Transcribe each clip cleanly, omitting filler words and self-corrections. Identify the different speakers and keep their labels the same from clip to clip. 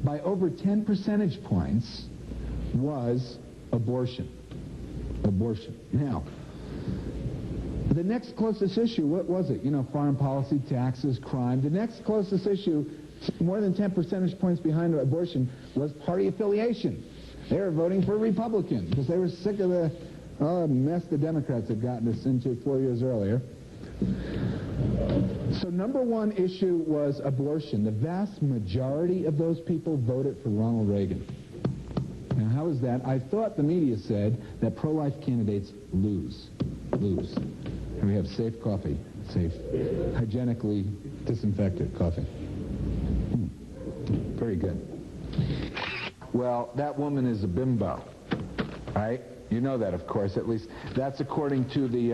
Speaker 1: by over 10 percentage points was abortion. Abortion. Now, the next closest issue, what was it? You know, foreign policy, taxes, crime. The next closest issue, more than 10 percentage points behind abortion, was party affiliation. They were voting for Republican because they were sick of the mess the Democrats had gotten us into 4 years earlier. So number one issue was abortion. The vast majority of those people voted for Ronald Reagan. Now, how is that? I thought the media said that pro-life candidates lose. And we have safe coffee, safe, hygienically disinfected coffee. Very good. Well, that woman is a bimbo, right? You know that, of course. At least that's according to the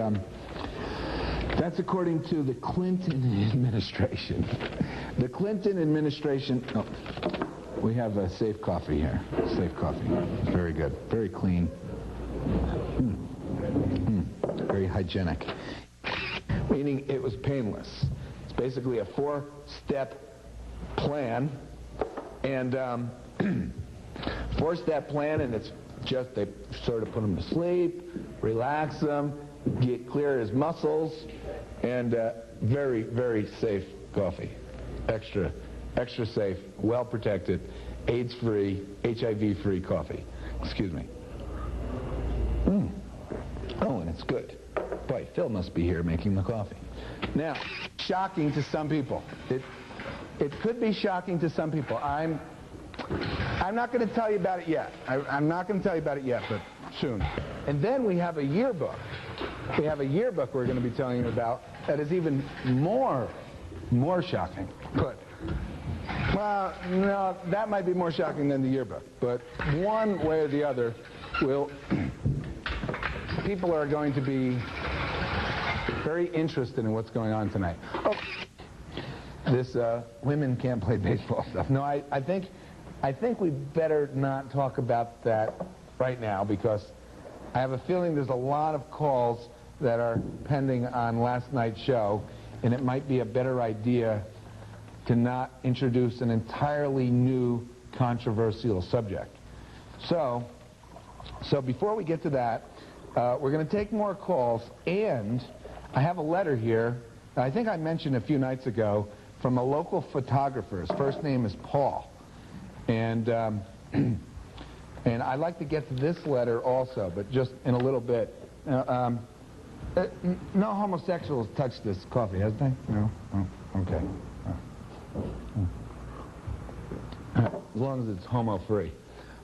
Speaker 1: Clinton administration. The Clinton administration. Oh, we have a safe coffee here. Safe coffee. Very good. Very clean. Very hygienic. Meaning it was painless. It's basically a 4-step plan, and 4-step plan, and it's just they sort of put them to sleep, relax them, get clear his muscles, and very, very safe coffee. Extra safe, well protected, AIDS-free, HIV-free coffee. Excuse me. Oh, and it's good. Boy, Phil must be here making the coffee. Now, shocking to some people. It could be shocking to some people. I'm not going to tell you about it yet. I'm not going to tell you about it yet, but soon. And then we have a yearbook. We have a yearbook we're going to be telling you about that is even more shocking. But, well, no, that might be more shocking than the yearbook. But one way or the other, people are going to be very interested in what's going on tonight. Oh, this women can't play baseball stuff. No, I think we better not talk about that right now, because I have a feeling there's a lot of calls that are pending on last night's show, and it might be a better idea to not introduce an entirely new controversial subject. So before we get to that, we're going to take more calls, and I have a letter here, I think I mentioned a few nights ago, from a local photographer. His first name is Paul. And I'd like to get to this letter also, but just in a little bit. No homosexuals touched this coffee, has they? No? Oh, okay. As long as it's homo-free.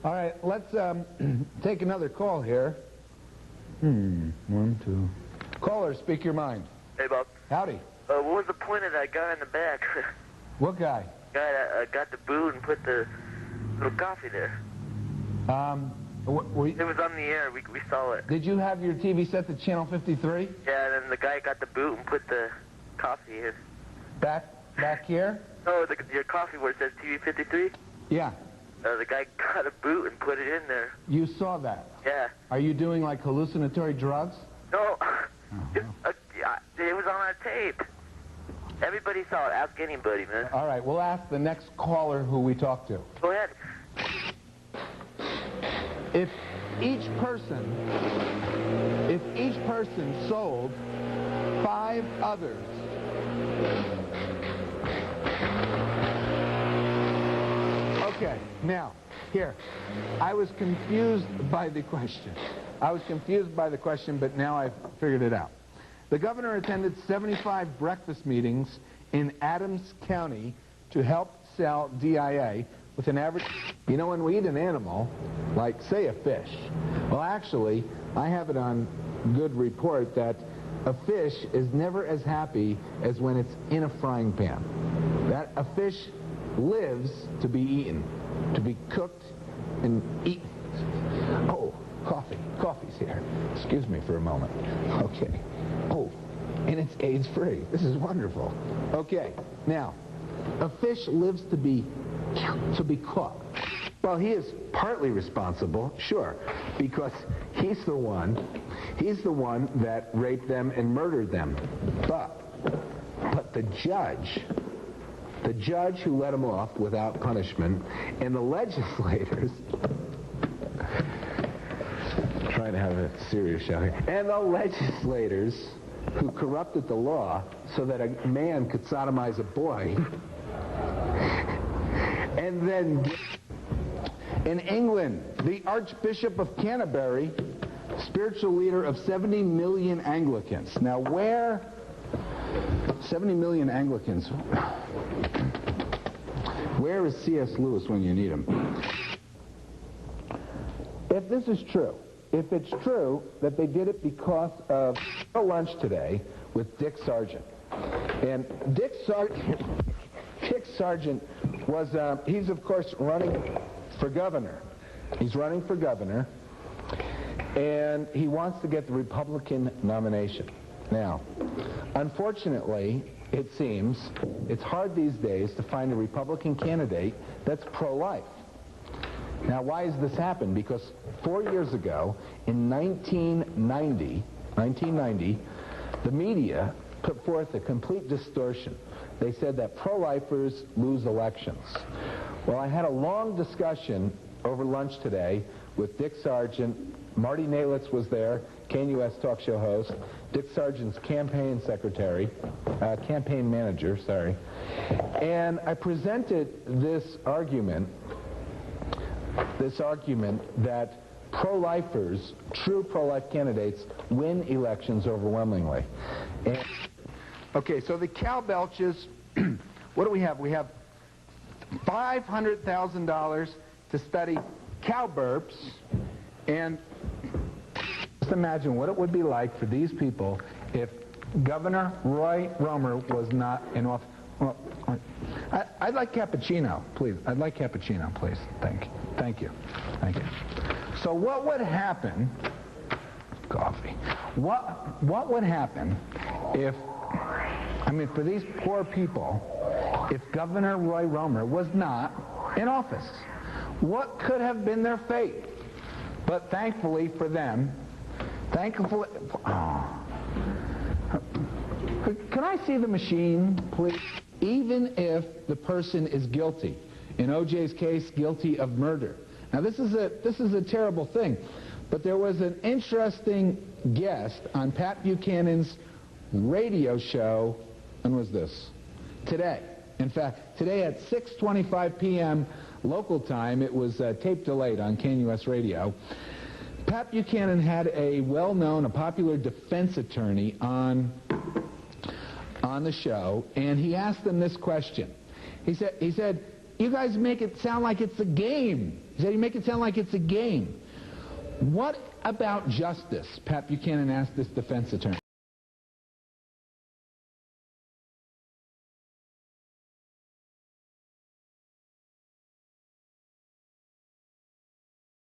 Speaker 1: All right, let's take another call here. 1, 2. Caller, speak your mind.
Speaker 2: Hey, Bob.
Speaker 1: Howdy.
Speaker 2: What was the point of that guy in the back?
Speaker 1: What guy?
Speaker 2: Guy that got the boot and put the little coffee there. It was on the air. We saw it.
Speaker 1: Did you have your TV set to channel 53?
Speaker 2: Yeah, and then the guy got the boot and put the coffee in.
Speaker 1: Back here?
Speaker 2: No, your coffee where it says TV 53?
Speaker 1: Yeah.
Speaker 2: The guy got a boot and put it in there.
Speaker 1: You saw that?
Speaker 2: Yeah.
Speaker 1: Are you doing like hallucinatory drugs?
Speaker 2: No. It was on our tape. Everybody saw it. Ask anybody, man.
Speaker 1: All right, we'll ask the next caller who we talk to.
Speaker 2: Go ahead.
Speaker 1: If each person sold 5 others, okay, now, here, I was confused by the question. But now I've figured it out. The governor attended 75 breakfast meetings in Adams County to help sell DIA with an average... You know, when we eat an animal, like, say, a fish, well, actually, I have it on good report that a fish is never as happy as when it's in a frying pan. That a fish lives to be eaten, to be cooked and eaten. Oh, coffee. Coffee's here. Excuse me for a moment. Okay. Oh, and it's AIDS-free. This is wonderful. Okay, now, a fish lives to be caught. Well, he is partly responsible, sure, because he's the one that raped them and murdered them. But the judge the judge who let him off without punishment, and the legislators, trying to have a serious show here, and the legislators who corrupted the law so that a man could sodomize a boy. And then in England, the Archbishop of Canterbury, spiritual leader of 70 million Anglicans. Now where 70 million Anglicans, where is C.S. Lewis when you need him? If this is true, if it's true that they did it because of a lunch today with Dick Sargent, and Dick Sargent was, he's of course running for governor. He's running for governor, and he wants to get the Republican nomination. Now, unfortunately, it seems it's hard these days to find a Republican candidate that's pro-life. Now, why has this happened? Because 4 years ago, in 1990, the media put forth a complete distortion. They said that pro-lifers lose elections. Well, I had a long discussion over lunch today with Dick Sargent. Marty Nalitz was there, KNUS talk show host, Dick Sargent's campaign manager, sorry. And I presented this argument that pro-lifers, true pro-life candidates, win elections overwhelmingly. And, okay, so the cowbelches, what do we have? We have $500,000 to study cow burps, and just imagine what it would be like for these people if Governor Roy Romer was not in office. Well, I'd like cappuccino, please. I'd like cappuccino, please. Thank you. Thank you. Thank you. So what would happen, coffee, what would happen if, I mean, for these poor people, if Governor Roy Romer was not in office? What could have been their fate? But thankfully for them, thankfully, oh. Can I see the machine, please? Even if the person is guilty, in O.J.'s case, guilty of murder. Now this is a terrible thing, but there was an interesting guest on Pat Buchanan's radio show. When was this? Today. In fact, today at 6:25 p.m. local time, it was tape delayed on KNUS radio. Pat Buchanan had a well-known, a popular defense attorney on the show, and he asked them this question. He said, you guys make it sound like it's a game. He said, you make it sound like it's a game. What about justice? Pat Buchanan asked this defense attorney.